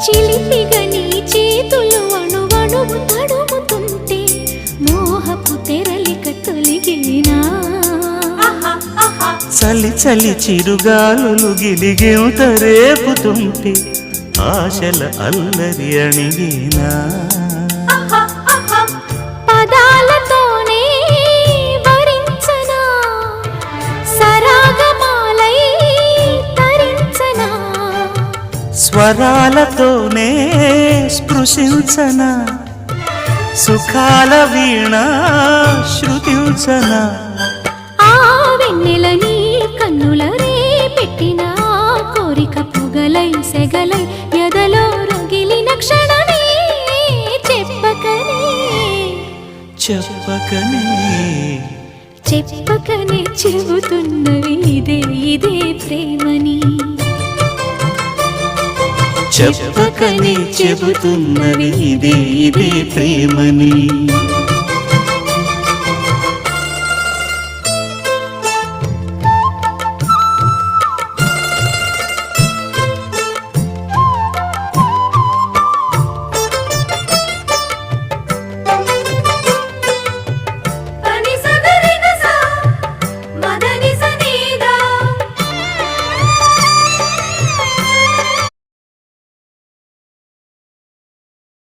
చిలిపిగా నీ చేతులు అణువణువు తడుముతుంటే మోహపు తెరలిక తొలిగేనా చలి చలి చిరుగాలులు గిలిగెంత రేపుతుంటే ఆశల అల్లరి అణిగేనా పదాలతోనే వరించనా సరాగమాలై తరించనా స్వరాలతోనే స్పృశించనా సుఖాల వీణ శృతించనా ఆ వెన్నెల నీ కన్నుల రే పెట్టిన కోరిక పొగలై సెగలై ఎదలో రగిలిన క్షణమే చెప్పకనే చెప్పకనే చెప్పకనే చెబుతున్నవి ఇదే ఇదే ప్రేమని చెప్పకనే చెబుతున్నవి ఇదే ఇదే ప్రేమని